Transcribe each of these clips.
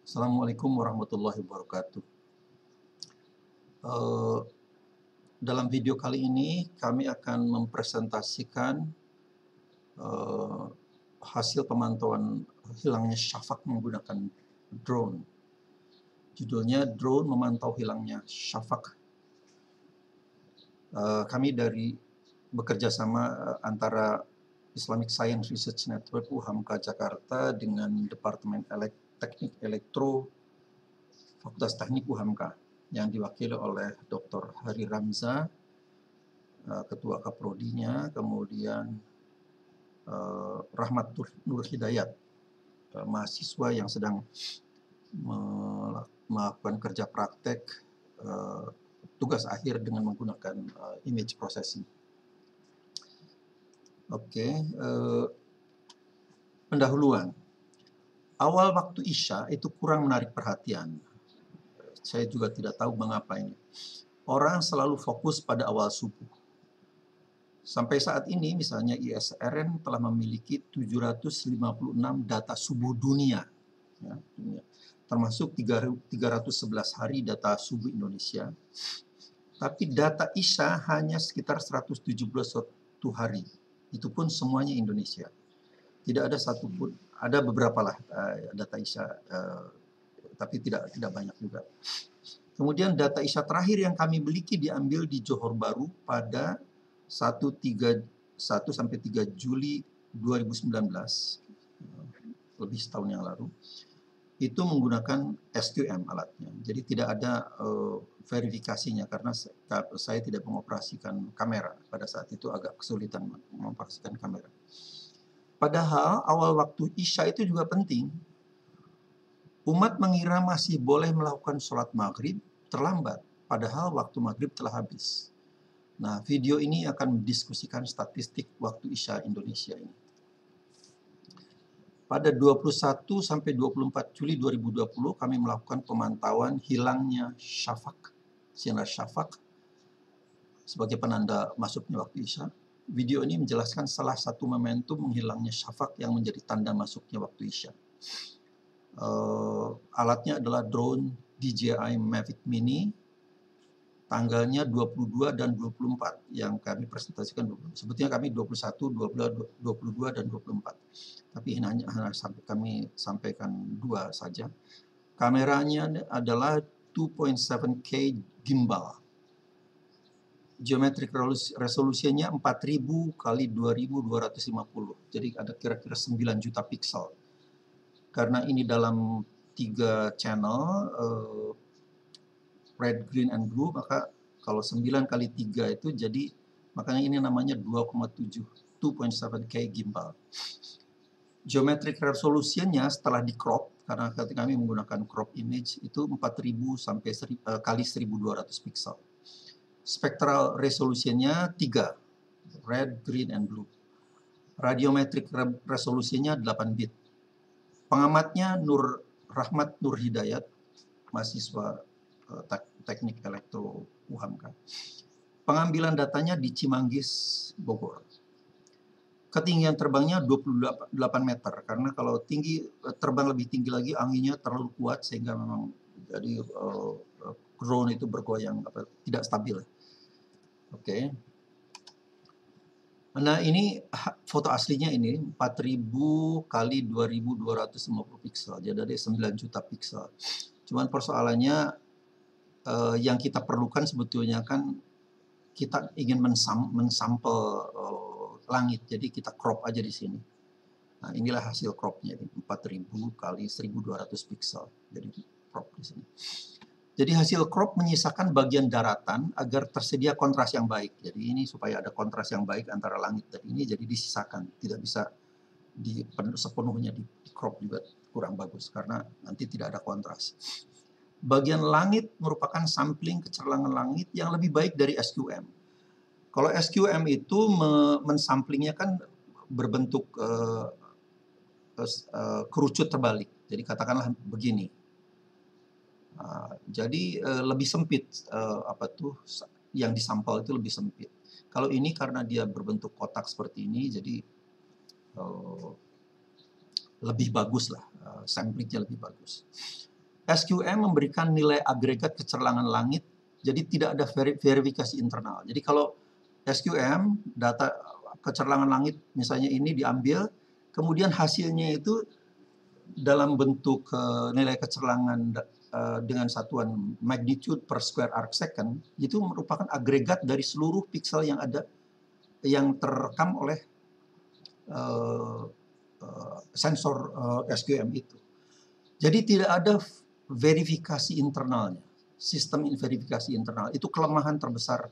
Assalamualaikum warahmatullahi wabarakatuh. Eh, Dalam video kali ini kami akan mempresentasikan eh, hasil pemantauan hilangnya syafaq menggunakan drone. Judulnya Drone Memantau Hilangnya Syafaq. Kami bekerja sama antara Islamic Science Research Network UHAMKA Jakarta dengan Departemen Teknik Elektro Fakultas Teknik UHAMKA yang diwakili oleh Dr. Hari Ramza, Ketua Kaprodinya, kemudian Rahmat Nur Hidayat, mahasiswa yang sedang melakukan kerja praktek tugas akhir dengan menggunakan image processing. Pendahuluan. Awal waktu Isya itu kurang menarik perhatian. Saya juga tidak tahu mengapa ini. Orang selalu fokus pada awal subuh. Sampai saat ini misalnya ISRN telah memiliki 756 data subuh dunia, ya, termasuk 311 hari data subuh Indonesia. Tapi data Isya hanya sekitar 171 hari. Itu pun semuanya Indonesia. Tidak ada satupun, ada beberapa lah data Isya, tapi tidak banyak juga. Kemudian data Isya terakhir yang kami miliki diambil di Johor Bahru pada 1 sampai 3 Juli 2019, lebih setahun yang lalu. Itu menggunakan SQM alatnya. Jadi tidak ada verifikasinya karena saya tidak mengoperasikan kamera. Pada saat itu agak kesulitan mengoperasikan kamera. Padahal awal waktu Isya itu juga penting. Umat mengira masih boleh melakukan sholat maghrib terlambat, padahal waktu maghrib telah habis. Nah, video ini akan mendiskusikan statistik waktu Isya Indonesia ini. Pada 21 sampai 24 Juli 2020 kami melakukan pemantauan hilangnya syafaq, sinar syafaq sebagai penanda masuknya waktu Isya. Video ini menjelaskan salah satu momentum menghilangnya syafaq yang menjadi tanda masuknya waktu Isya. Alatnya adalah drone DJI Mavic Mini, tanggalnya 22 dan 24 yang kami presentasikan. Sebetulnya kami 21, 22 dan 24. Tapi hanya kami sampaikan 2 saja. Kameranya adalah 2.7K gimbal. Geometric resolusinya 4000 kali 2250. Jadi ada kira-kira 9 juta piksel. Karena ini dalam 3 channel, red, green, and blue, maka kalau 9 kali 3 itu jadi, makanya ini namanya 2.7K gimbal. Geometric resolusinya setelah di crop, karena ketika kami menggunakan crop image, itu 4000 sampai kali 1200 piksel. Spectral resolusinya 3, red, green, and blue. Radiometric resolusinya 8 bit. Pengamatnya Rahmat Nur Hidayat, mahasiswa Teknik Elektro UHAMKA. Pengambilan datanya di Cimanggis, Bogor. Ketinggian terbangnya 28 meter, karena kalau terbang lebih tinggi lagi anginnya terlalu kuat sehingga memang jadi drone itu bergoyang, tidak stabil. Oke. Nah, ini foto aslinya ini 4000 kali 2250 piksel, jadi ada 9 juta piksel. Cuman persoalannya yang kita perlukan sebetulnya kan kita ingin mensampel langit, jadi kita crop aja di sini. Nah, inilah hasil cropnya, 4000 kali 1200 piksel, jadi crop di sini. Jadi hasil crop menyisakan bagian daratan agar tersedia kontras yang baik. Jadi ini supaya ada kontras yang baik antara langit dan ini, jadi disisakan, tidak bisa sepenuhnya di crop juga kurang bagus karena nanti tidak ada kontras. Bagian langit merupakan sampling kecerlangan langit yang lebih baik dari SQM. Kalau SQM itu mensamplingnya kan berbentuk kerucut terbalik. Jadi katakanlah begini. Jadi lebih sempit, yang disampel itu lebih sempit. Kalau ini karena dia berbentuk kotak seperti ini, jadi lebih bagus lah, samplingnya lebih bagus. SQM memberikan nilai agregat kecemerlangan langit, jadi tidak ada verifikasi internal. Jadi kalau SQM, data kecemerlangan langit misalnya ini diambil, kemudian hasilnya itu dalam bentuk nilai kecemerlangan dengan satuan magnitude per square arc second, itu merupakan agregat dari seluruh piksel yang ada, yang terekam oleh sensor SQM itu. Jadi tidak ada verifikasi internalnya, sistem verifikasi internal. Itu kelemahan terbesar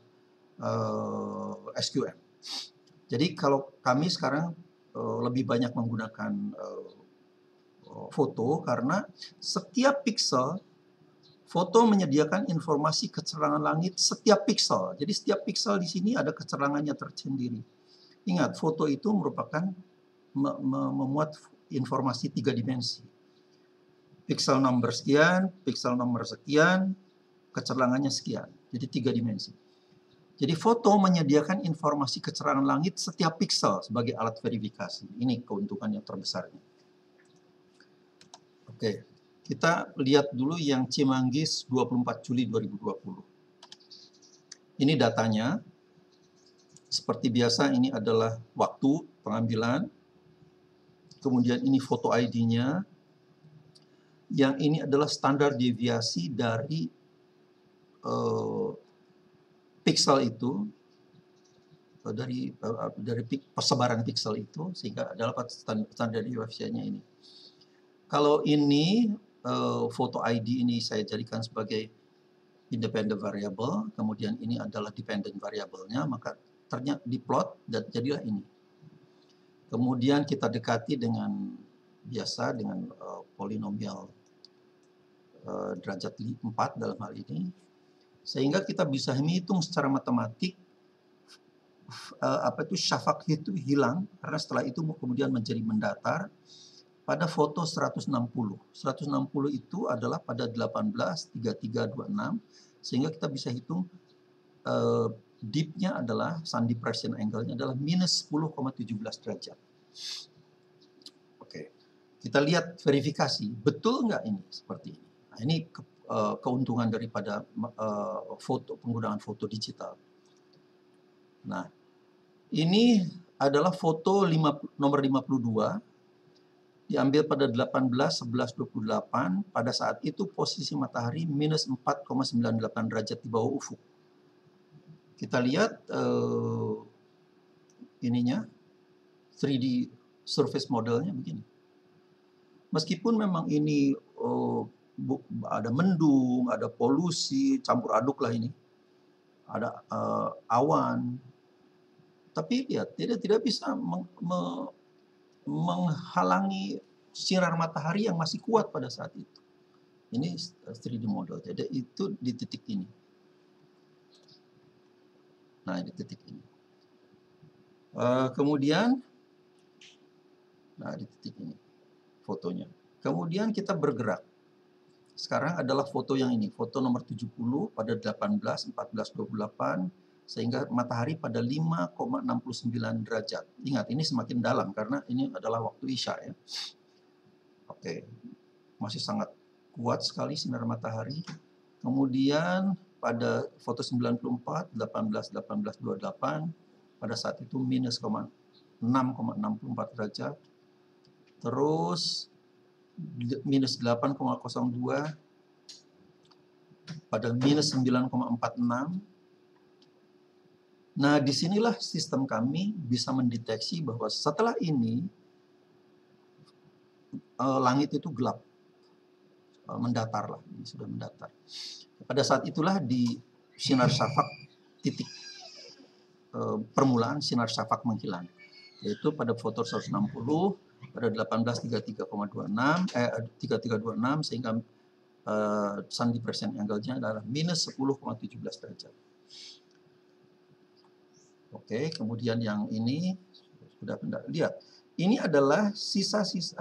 SQM. Jadi kalau kami sekarang lebih banyak menggunakan foto karena setiap piksel foto menyediakan informasi kecemerlangan langit setiap piksel. Jadi setiap piksel di sini ada kecemerlangannya tersendiri. Ingat, foto itu merupakan memuat informasi 3 dimensi. Piksel nomor sekian, piksel nomor sekian, kecemerlangannya sekian. Jadi 3 dimensi. Jadi foto menyediakan informasi kecemerlangan langit setiap piksel sebagai alat verifikasi. Ini keuntungan yang terbesarnya. Oke, kita lihat dulu yang Cimanggis 24 Juli 2020. Ini datanya. Seperti biasa ini adalah waktu pengambilan. Kemudian ini foto ID-nya. Yang ini adalah standar deviasi dari piksel itu, dari persebaran piksel itu, sehingga adalah standar deviasinya ini. Kalau ini foto ID ini saya jadikan sebagai independent variable, kemudian ini adalah dependent variable-nya, maka ternyata diplot dan jadilah ini. Kemudian kita dekati dengan biasa dengan polinomial derajat 4 dalam hal ini, sehingga kita bisa menghitung secara matematik syafaq itu hilang, karena setelah itu kemudian menjadi mendatar pada foto 160. 160 itu adalah pada 18:33:26, sehingga kita bisa hitung dip-nya adalah sun depression angle-nya adalah minus 10,17 derajat. Oke, kita lihat verifikasi, betul nggak ini seperti ini. Nah, ini keuntungan daripada penggunaan foto digital. Nah, ini adalah foto nomor 52, diambil pada 18:11:28, pada saat itu posisi matahari minus 4,98 derajat di bawah ufuk. Kita lihat ininya, 3D surface modelnya begini. Meskipun memang ini ada mendung, ada polusi, campur aduk lah ini, ada awan, tapi lihat tidak bisa menghalangi sinar matahari yang masih kuat pada saat itu. Ini 3D model, jadi itu di titik ini. Nah, di titik ini. Kemudian, nah di titik ini fotonya. Kemudian kita bergerak. Sekarang adalah foto yang ini, foto nomor 70 pada 18:14:28, sehingga matahari pada 5,69 derajat. Ingat, ini semakin dalam karena ini adalah waktu Isya ya. Oke, masih sangat kuat sekali sinar matahari. Kemudian pada foto 94, 18:18:28, pada saat itu minus 6,64 derajat. Terus minus 8,02 pada minus 9,46. Nah, disinilah sistem kami bisa mendeteksi bahwa setelah ini langit itu gelap, mendatar lah, ini sudah mendatar. Pada saat itulah di sinar syafaq titik permulaan sinar syafaq menghilang, yaitu pada foto 160 pada 18:33:26 sehingga sun depression angle-nya adalah minus 10,17 derajat. Oke, kemudian yang ini sudah lihat. Ini adalah sisa-sisa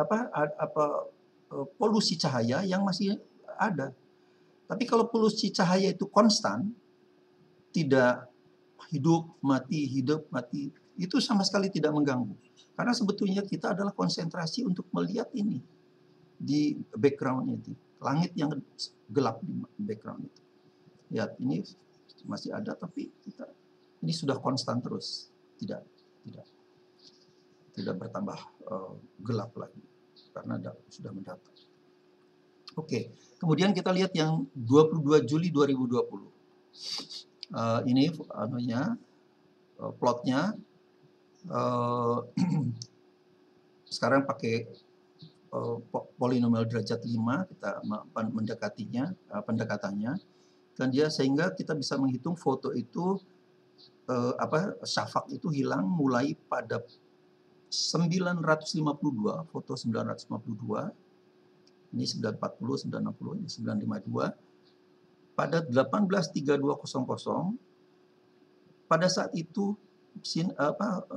polusi cahaya yang masih ada. Tapi kalau polusi cahaya itu konstan, tidak hidup, mati, itu sama sekali tidak mengganggu. Karena sebetulnya kita adalah konsentrasi untuk melihat ini di background itu. langit yang gelap di background itu. Lihat, ini masih ada, tapi ini sudah konstan terus, tidak bertambah gelap lagi karena sudah mendatar. Oke, kemudian kita lihat yang 22 Juli 2020. Ini plotnya. Sekarang pakai polinomial derajat 5, kita pendekatannya, dan dia sehingga kita bisa menghitung foto itu syafaq itu hilang mulai pada 952, foto 952, ini 940, 960, ini 952, pada 18.32.00, pada saat itu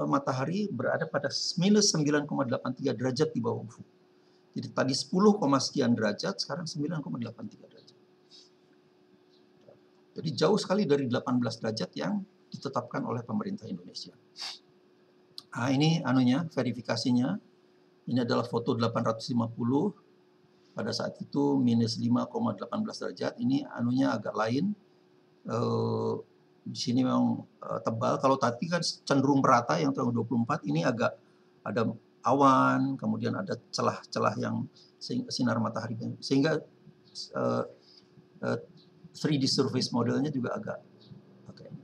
matahari berada pada minus 9,83 derajat di bawah ufuk. Jadi tadi 10, sekian derajat, sekarang 9,83 derajat. Jadi jauh sekali dari 18 derajat yang ditetapkan oleh pemerintah Indonesia. Nah, ini verifikasinya. Ini adalah foto 850. Pada saat itu minus 5,18 derajat. Ini agak lain. Di sini memang tebal. Kalau tadi kan cenderung merata yang tahun 24, ini agak ada awan, kemudian ada celah-celah yang sinar matahari. Sehingga 3D surface modelnya juga agak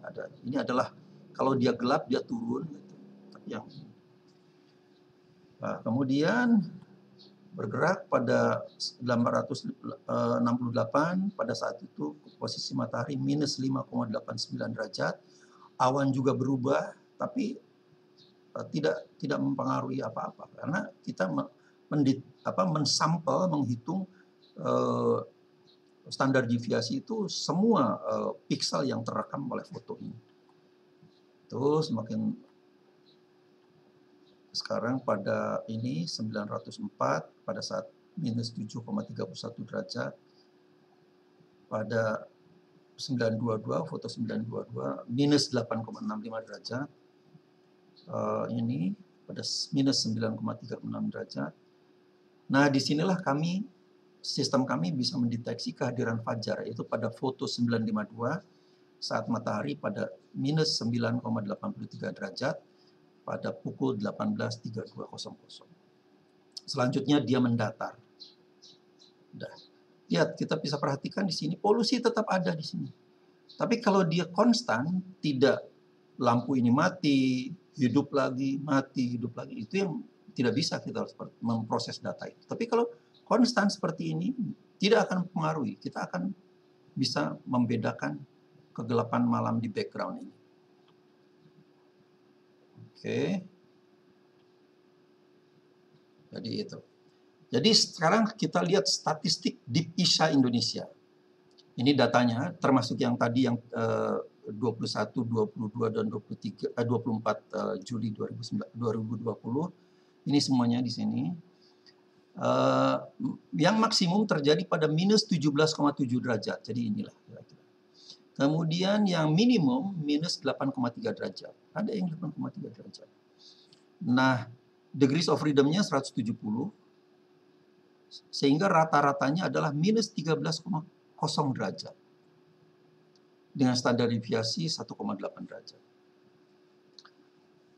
ada. Ini adalah kalau dia gelap dia turun. Nah, kemudian bergerak pada 868, pada saat itu posisi matahari minus 5,89 derajat, awan juga berubah, tapi tidak mempengaruhi apa-apa karena kita mensampel, menghitung standar deviasi itu semua piksel yang terekam oleh foto ini. Terus semakin sekarang pada ini 904 pada saat minus 7,31 derajat, pada 922, foto 922 minus 8,65 derajat, ini pada minus 9,36 derajat. Nah, disinilah sistem kami bisa mendeteksi kehadiran fajar, yaitu pada foto 952 saat matahari pada minus 9,83 derajat pada pukul 18.32.00. Selanjutnya dia mendatar. Lihat, kita bisa perhatikan di sini polusi tetap ada di sini. Tapi kalau dia konstan, tidak lampu ini mati, hidup lagi, mati, hidup lagi, itu yang tidak bisa kita harus memproses data itu. Tapi kalau konstan seperti ini tidak akan mempengaruhi. Kita akan bisa membedakan kegelapan malam di background ini. Oke. Jadi itu. Jadi sekarang kita lihat statistik Deep Isha Indonesia. Ini datanya termasuk yang tadi yang 21, 22 dan 24 Juli 2020. Ini semuanya di sini. Yang maksimum terjadi pada minus 17,7 derajat. Jadi inilah kira-kira. Kemudian yang minimum minus 8,3 derajat. Ada yang 8,3 derajat. Nah, degrees of freedom-nya 170. Sehingga rata-ratanya adalah minus 13,0 derajat. Dengan standar deviasi 1,8 derajat.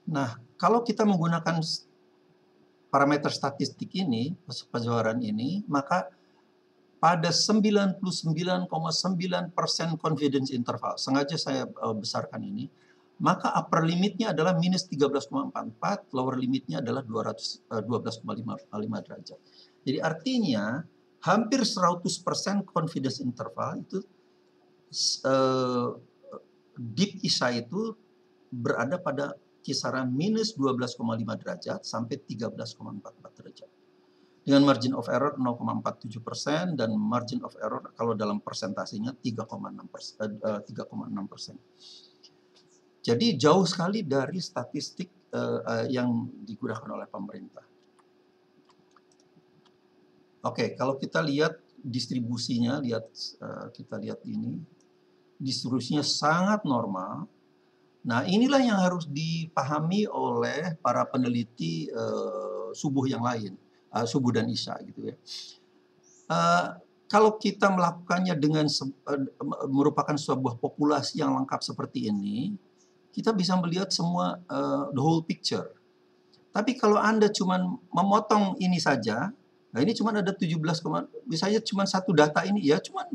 Nah, kalau kita menggunakan parameter statistik ini, pejabaran ini, maka pada 99,9% confidence interval, sengaja saya besarkan ini, maka upper limitnya adalah minus 13,44, lower limitnya adalah 12,5 derajat. Jadi artinya hampir 100% confidence interval itu Deep Isha itu berada pada kisaran minus 12,5 derajat sampai 13,44 derajat. Dengan margin of error 0,47% dan margin of error kalau dalam persentasenya 3,6%. Jadi jauh sekali dari statistik yang digunakan oleh pemerintah. Oke, kalau kita lihat distribusinya, kita lihat ini, distribusinya sangat normal. Nah, inilah yang harus dipahami oleh para peneliti subuh yang lain, subuh dan isya gitu ya. Kalau kita melakukannya dengan merupakan sebuah populasi yang lengkap seperti ini, kita bisa melihat semua the whole picture. Tapi kalau Anda cuma memotong ini saja, nah ini cuma ada 17, misalnya cuma satu data ini ya cuma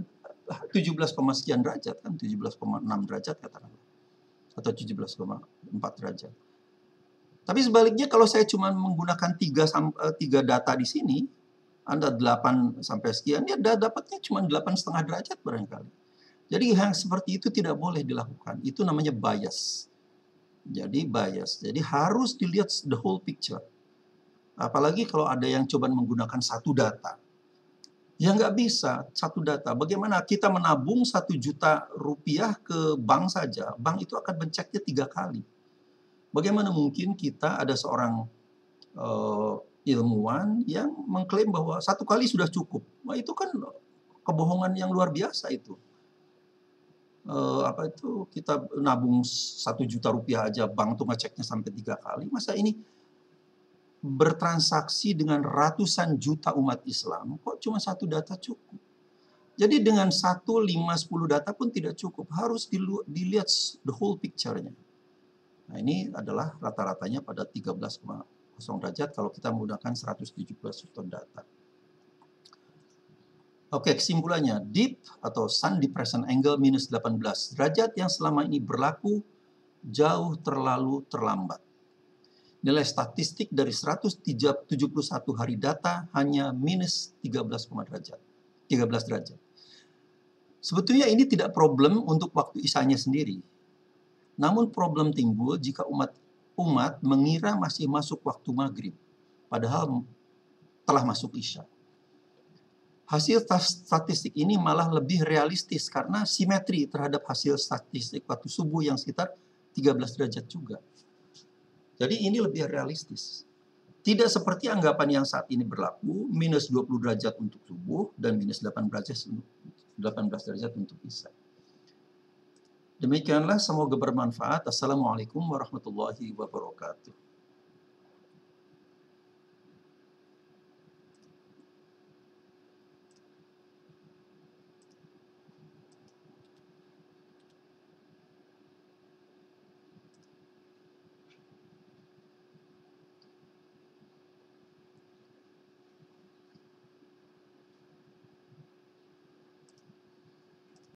17, sekian derajat kan, 17,6 derajat katakanlah, atau 17,4 derajat. Tapi sebaliknya kalau saya cuma menggunakan 3 data di sini, Anda 8 sampai sekian, ya dapatnya cuma 8,5 derajat barangkali. Jadi yang seperti itu tidak boleh dilakukan. Itu namanya bias. Jadi bias. Jadi harus dilihat the whole picture. Apalagi kalau ada yang coba menggunakan satu data. Ya nggak bisa, satu data. Bagaimana kita menabung 1 juta rupiah ke bank saja, bank itu akan menceknya 3 kali. Bagaimana mungkin kita ada seorang ilmuwan yang mengklaim bahwa 1 kali sudah cukup? Wah, itu kan kebohongan yang luar biasa itu. Apa itu, kita nabung 1 juta rupiah aja, bank tuh ngeceknya sampai 3 kali. Masa ini bertransaksi dengan ratusan juta umat Islam, kok cuma 1 data cukup? Jadi dengan 1, 5, 10 data pun tidak cukup. Harus dilihat the whole picture-nya. Nah, ini adalah rata-ratanya pada 13,0 derajat kalau kita menggunakan 117 juta data. Oke, kesimpulannya, deep atau sun depression angle minus 18 derajat yang selama ini berlaku jauh terlalu terlambat. Nilai statistik dari 171 hari data hanya minus 13 derajat. Sebetulnya ini tidak problem untuk waktu Isyanya sendiri. Namun problem timbul jika umat mengira masih masuk waktu maghrib, padahal telah masuk Isya. Hasil statistik ini malah lebih realistis karena simetri terhadap hasil statistik waktu subuh yang sekitar 13 derajat juga. Jadi ini lebih realistis. Tidak seperti anggapan yang saat ini berlaku, minus 20 derajat untuk subuh dan minus 18 derajat untuk Isya. Demikianlah, semoga bermanfaat. Assalamualaikum warahmatullahi wabarakatuh.